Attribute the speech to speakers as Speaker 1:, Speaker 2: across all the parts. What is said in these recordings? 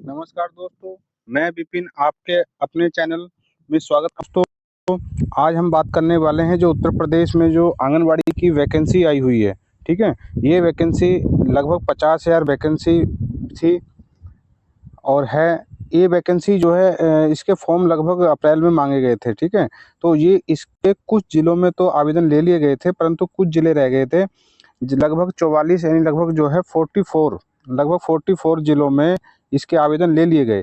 Speaker 1: नमस्कार दोस्तों, मैं विपिन आपके अपने चैनल में स्वागत करता हूँ। आज हम बात करने वाले हैं जो उत्तर प्रदेश में जो आंगनवाड़ी की वैकेंसी आई हुई है। ठीक है, ये वैकेंसी लगभग 50,000 वैकेंसी थी और है। ये वैकेंसी जो है इसके फॉर्म लगभग अप्रैल में मांगे गए थे। ठीक है, तो ये इसके कुछ ज़िलों में तो आवेदन ले लिए गए थे, परंतु कुछ ज़िले रह गए थे। लगभग 44 यानी लगभग जो है 44 लगभग 44 ज़िलों में इसके आवेदन ले लिए गए,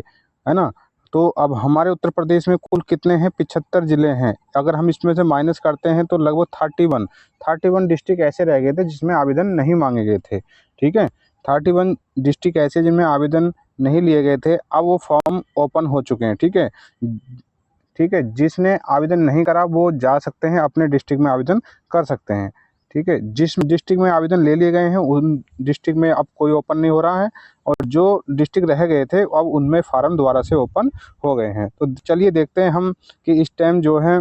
Speaker 1: है ना। तो अब हमारे उत्तर प्रदेश में कुल कितने हैं? 75 ज़िले हैं। अगर हम इसमें से माइनस करते हैं तो लगभग 31 डिस्ट्रिक्ट ऐसे रह गए थे जिसमें आवेदन नहीं मांगे गए थे। ठीक है, 31 डिस्ट्रिक्ट ऐसे जिनमें आवेदन नहीं लिए गए थे, अब वो फॉर्म ओपन हो चुके हैं। ठीक है, जिसने आवेदन नहीं करा वो जा सकते हैं, अपने डिस्ट्रिक्ट में आवेदन कर सकते हैं। ठीक है, जिस डिस्ट्रिक्ट में आवेदन ले लिए गए हैं उन डिस्ट्रिक्ट में अब कोई ओपन नहीं हो रहा है, और जो डिस्ट्रिक्ट रह गए थे अब उनमें फार्म दोबारा से ओपन हो गए हैं। तो चलिए देखते हैं हम कि इस टाइम जो है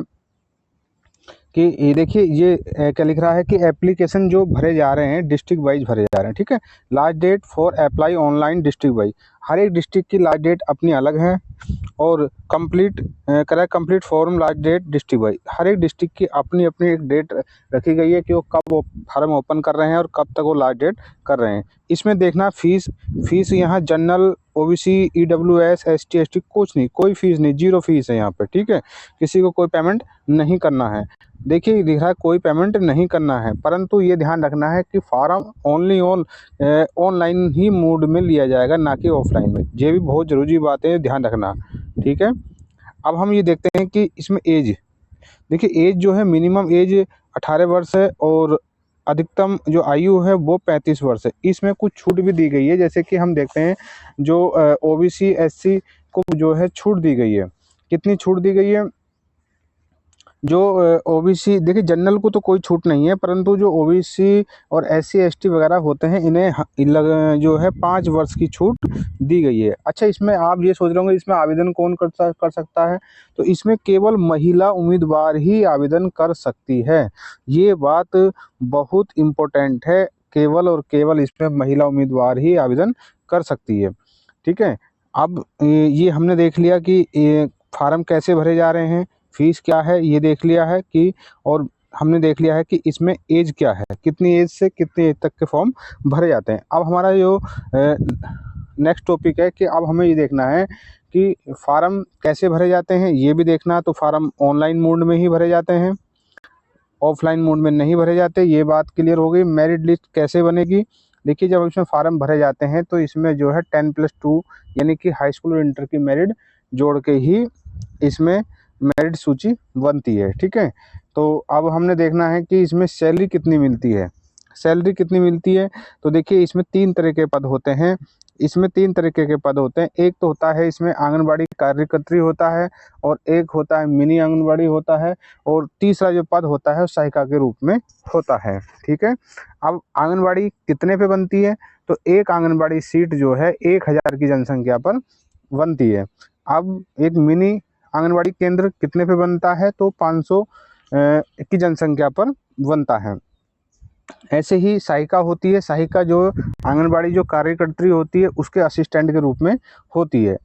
Speaker 1: कि ये देखिए ये क्या लिख रहा है कि एप्लीकेशन जो भरे जा रहे हैं डिस्ट्रिक्ट वाइज भरे जा रहे हैं। ठीक है, last date for apply online district wise, हर एक डिस्ट्रिक्ट की लास्ट डेट अपनी अलग है। और complete form last date district wise, हर एक डिस्ट्रिक्ट की अपनी अपनी एक डेट रखी गई है कि वो कब वो फार्म ओपन कर रहे हैं और कब तक वो लास्ट डेट कर रहे हैं। इसमें देखना फीस यहाँ general, OBC, EWS, ST, ST कुछ नहीं, कोई फीस नहीं, जीरो फीस है यहाँ पे। ठीक है, किसी को कोई पेमेंट नहीं करना है। देखिए दिख रहा है कोई पेमेंट नहीं करना है, परंतु ये ध्यान रखना है कि फार्म ओनली ऑनलाइन ही मोड में लिया जाएगा, ना कि ऑफलाइन में। ये भी बहुत ज़रूरी बात है, ध्यान रखना। ठीक है, अब हम ये देखते हैं कि इसमें एज, देखिए एज जो है मिनिमम एज 18 वर्ष है और अधिकतम जो आयु है वो 35 वर्ष है। इसमें कुछ छूट भी दी गई है, जैसे कि हम देखते हैं जो ओबीसी एससी को जो है छूट दी गई है। कितनी छूट दी गई है? जो ओबीसी, देखिए जनरल को तो कोई छूट नहीं है, परंतु जो ओबीसी और एससी एसटी वगैरह होते हैं इन्हें जो है 5 वर्ष की छूट दी गई है। अच्छा, इसमें आप ये सोच रहे होंगे इसमें आवेदन कौन कर सकता है? तो इसमें केवल महिला उम्मीदवार ही आवेदन कर सकती है। ये बात बहुत इम्पोर्टेंट है, केवल और केवल इसमें महिला उम्मीदवार ही आवेदन कर सकती है। ठीक है, अब ये हमने देख लिया कि फार्म कैसे भरे जा रहे हैं, फीस क्या है ये देख लिया है कि, और हमने देख लिया है कि इसमें एज क्या है, कितनी एज से कितनी एज तक के फॉर्म भरे जाते हैं। अब हमारा जो नेक्स्ट टॉपिक है कि अब हमें ये देखना है कि फार्म कैसे भरे जाते हैं, ये भी देखना। तो फार्म ऑनलाइन मोड में ही भरे जाते हैं, ऑफलाइन मोड में नहीं भरे जाते, ये बात क्लियर हो गई। मेरिट लिस्ट कैसे बनेगी? देखिए जब इसमें फार्म भरे जाते हैं तो इसमें जो है 10+2 यानी कि हाई स्कूल और इंटर की मेरिट जोड़ के ही इसमें मेरिट सूची बनती है। ठीक है, तो अब हमने देखना है कि इसमें सैलरी कितनी मिलती है। सैलरी कितनी मिलती है? तो देखिए इसमें 3 तरह के पद होते हैं। इसमें 3 तरीके के पद होते हैं। एक तो होता है इसमें आंगनबाड़ी कार्यकर्त्री होता है, और एक होता है मिनी आंगनबाड़ी होता है, और तीसरा जो पद होता है वो सहायिका के रूप में होता है। ठीक है, अब आंगनबाड़ी कितने पे बनती है? तो एक आंगनबाड़ी सीट जो है 1000 की जनसंख्या पर बनती है। अब एक मिनी आंगनबाड़ी केंद्र कितने पे बनता है? तो 500 की जनसंख्या पर बनता है। ऐसे ही सहायिका होती है, सहायिका जो आंगनबाड़ी जो कार्यकर्त्री होती है उसके असिस्टेंट के रूप में होती है।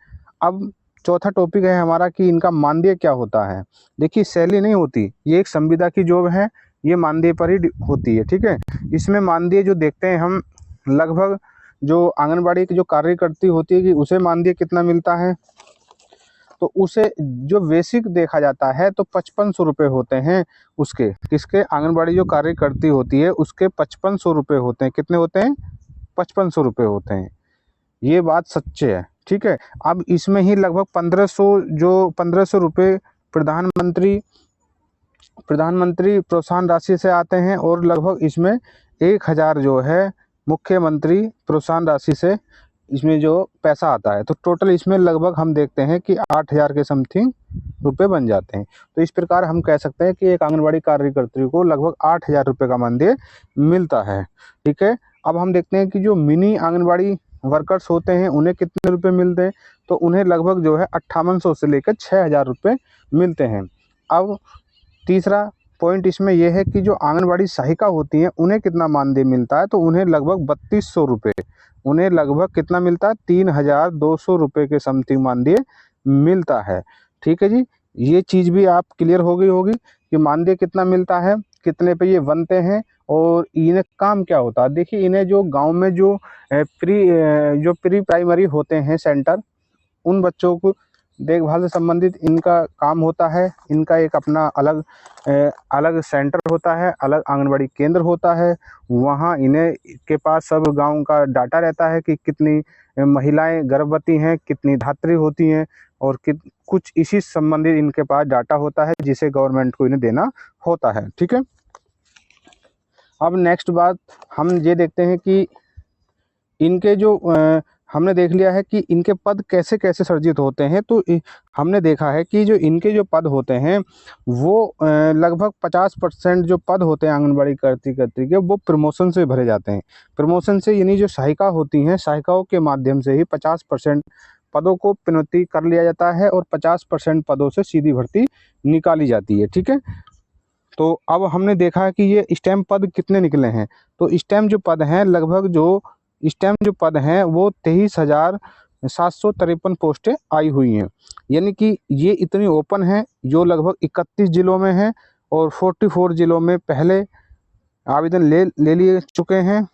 Speaker 1: अब चौथा टॉपिक है हमारा कि इनका मानदेय क्या होता है। देखिए सैलरी नहीं होती, ये एक संविदा की जॉब है, ये मानदेय पर ही होती है। ठीक है, इसमें मानदेय जो देखते हैं हम, लगभग जो आंगनबाड़ी की जो कार्यकर्ती होती है कि उसे मानदेय कितना मिलता है, तो उसे जो बेसिक देखा जाता है तो 5500 रुपये होते हैं उसके। किसके? आंगनबाड़ी जो कार्यकर्ती होती है उसके 5500 रुपये होते हैं। कितने होते हैं? 5500 रुपये होते हैं। ये बात सच्चे है। ठीक है, अब इसमें ही लगभग 1500 रुपये प्रधानमंत्री प्रोत्साहन राशि से आते हैं, और लगभग इसमें 1000 जो है मुख्यमंत्री प्रोत्साहन राशि से इसमें जो पैसा आता है। तो टोटल इसमें लगभग हम देखते हैं कि 8000 के समथिंग रुपए बन जाते हैं। तो इस प्रकार हम कह सकते हैं कि एक आंगनबाड़ी कार्यकर्त्री को लगभग 8000 रुपये का मानदेय मिलता है। ठीक है, अब हम देखते हैं कि जो मिनी आंगनबाड़ी वर्कर्स होते हैं उन्हें कितने रुपए मिलते हैं। तो उन्हें लगभग जो है 5800 से लेकर 6000 रुपये मिलते हैं। अब तीसरा पॉइंट इसमें यह है कि जो आंगनबाड़ी सहायिका होती हैं उन्हें कितना मानदेय मिलता है। तो उन्हें लगभग 3200 रुपये उन्हें लगभग कितना मिलता है, 3,200 रुपये के समथिंग मानदेय मिलता है। ठीक है जी, ये चीज़ भी आप क्लियर हो गई होगी कि मानदेय कितना मिलता है, कितने पे ये बनते हैं और इन्हें काम क्या होता है। देखिए, इन्हें जो गांव में जो प्री प्राइमरी होते हैं सेंटर, उन बच्चों को देखभाल से संबंधित इनका काम होता है। इनका एक अपना अलग सेंटर होता है, अलग आंगनबाड़ी केंद्र होता है। वहाँ इन्हें के पास सब गांव का डाटा रहता है कि कितनी महिलाएं गर्भवती हैं, कितनी धात्री होती हैं और कुछ इसी संबंधित इनके पास डाटा होता है, जिसे गवर्नमेंट को इन्हें देना होता है। ठीक है, अब नेक्स्ट बात हम ये देखते हैं कि इनके जो हमने देख लिया है कि इनके पद कैसे कैसे सृजित होते हैं। तो हमने देखा है कि जो इनके जो पद होते हैं वो लगभग 50% जो पद होते हैं आंगनबाड़ी करती के वो प्रमोशन से भरे जाते हैं। प्रमोशन से यानी जो सहायिका होती हैं, सहायिकाओं के माध्यम से ही 50% पदों को प्रोन्नति कर लिया जाता है और 50% पदों से सीधी भर्ती निकाली जाती है। ठीक है, तो अब हमने देखा है कि ये स्टेम पद कितने निकले हैं। तो स्टेम जो पद हैं, लगभग जो स्टेम जो पद हैं वो 23,753 पोस्टें आई हुई हैं। यानी कि ये इतनी ओपन है, जो लगभग 31 जिलों में है और 44 जिलों में पहले आवेदन ले लिए चुके हैं।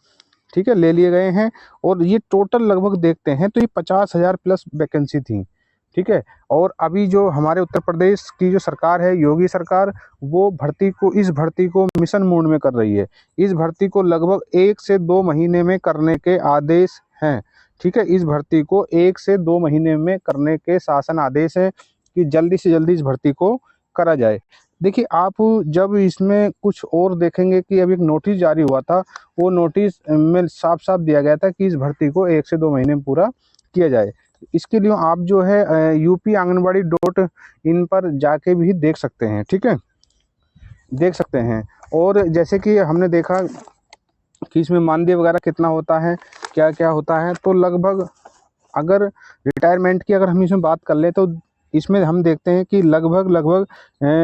Speaker 1: ठीक है, ले लिए गए हैं और ये टोटल लगभग देखते हैं तो ये 50,000 प्लस वैकेंसी थी। ठीक है, और अभी जो हमारे उत्तर प्रदेश की जो सरकार है, योगी सरकार, वो इस भर्ती को मिशन मोड में कर रही है। इस भर्ती को लगभग 1 से 2 महीने में करने के आदेश हैं। ठीक है, इस भर्ती को 1 से 2 महीने में करने के शासन आदेश है कि जल्दी से जल्दी इस भर्ती को करा जाए। देखिए, आप जब इसमें कुछ और देखेंगे कि अभी एक नोटिस जारी हुआ था, वो नोटिस में साफ साफ दिया गया था कि इस भर्ती को 1 से 2 महीने में पूरा किया जाए। इसके लिए आप जो है UP-Anganwadi.in पर जाके भी देख सकते हैं। ठीक है, देख सकते हैं। और जैसे कि हमने देखा कि इसमें मानदेय वगैरह कितना होता है, क्या क्या होता है, तो लगभग अगर रिटायरमेंट की अगर हम इसमें बात कर लें तो इसमें हम देखते हैं कि लगभग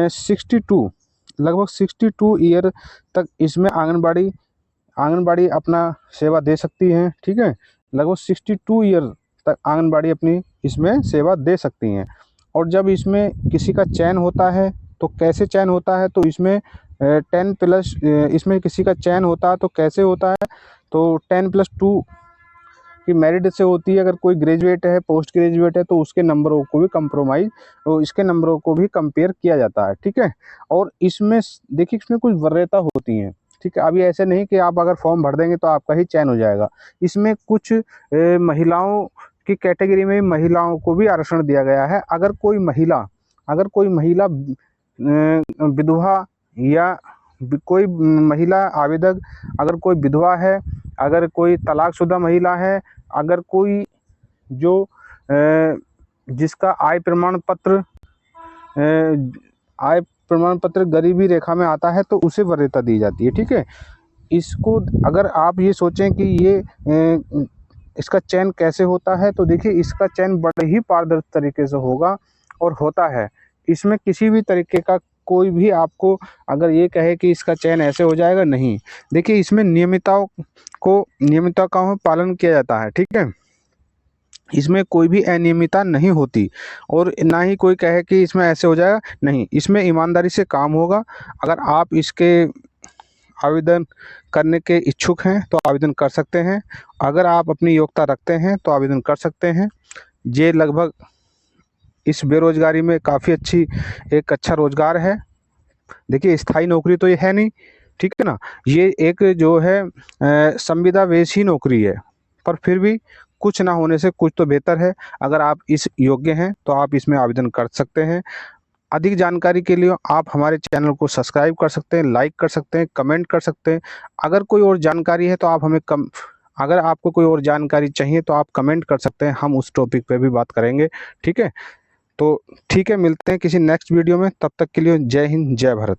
Speaker 1: 62 ईयर तक इसमें आंगनबाड़ी अपना सेवा दे सकती हैं। ठीक है, लगभग 62 ईयर तक आंगनबाड़ी अपनी इसमें सेवा दे सकती हैं। और जब इसमें किसी का चयन होता है तो कैसे चयन होता है, तो इसमें 10+ इसमें किसी का चयन होता है तो कैसे होता है, तो 10+2 की मेरिट से होती है। अगर कोई ग्रेजुएट है, पोस्ट ग्रेजुएट है, तो उसके नंबरों को भी इसके नंबरों को भी कंपेयर किया जाता है। ठीक है, और इसमें देखिए, इसमें कुछ वरीयता होती हैं। ठीक है, अभी ऐसे नहीं कि आप अगर फॉर्म भर देंगे तो आपका ही चयन हो जाएगा। इसमें कुछ महिलाओं की कैटेगरी में महिलाओं को भी आरक्षण दिया गया है। अगर कोई महिला विधवा या कोई महिला आवेदक, अगर कोई विधवा है, अगर कोई तलाकशुदा महिला है, अगर कोई जो जिसका आय प्रमाण पत्र गरीबी रेखा में आता है, तो उसे वरीयता दी जाती है। ठीक है, इसको अगर आप ये सोचें कि ये इसका चयन कैसे होता है, तो देखिए, इसका चयन बड़े ही पारदर्शी तरीके से होगा और होता है। इसमें किसी भी तरीके का कोई भी आपको अगर ये कहे कि इसका चयन ऐसे हो जाएगा, नहीं। देखिए, इसमें नियमितता का पालन किया जाता है। ठीक है, इसमें कोई भी अनियमितता नहीं होती और ना ही कोई कहे कि इसमें ऐसे हो जाएगा, नहीं। इसमें ईमानदारी से काम होगा। अगर आप इसके आवेदन करने के इच्छुक हैं तो आवेदन कर सकते हैं। अगर आप अपनी योग्यता रखते हैं तो आवेदन कर सकते हैं। ये लगभग इस बेरोजगारी में काफ़ी एक अच्छा रोजगार है। देखिए, स्थायी नौकरी तो ये है नहीं। ठीक है ना, ये एक जो है संविदा वेश नौकरी है, पर फिर भी कुछ ना होने से कुछ तो बेहतर है। अगर आप इस योग्य हैं तो आप इसमें आवेदन कर सकते हैं। अधिक जानकारी के लिए आप हमारे चैनल को सब्सक्राइब कर सकते हैं, लाइक कर सकते हैं, कमेंट कर सकते हैं। अगर कोई और जानकारी है तो आप हमें अगर आपको कोई और जानकारी चाहिए तो आप कमेंट कर सकते हैं, हम उस टॉपिक पे भी बात करेंगे। ठीक है, तो ठीक है, मिलते हैं किसी नेक्स्ट वीडियो में। तब तक के लिए जय हिंद, जय भारत।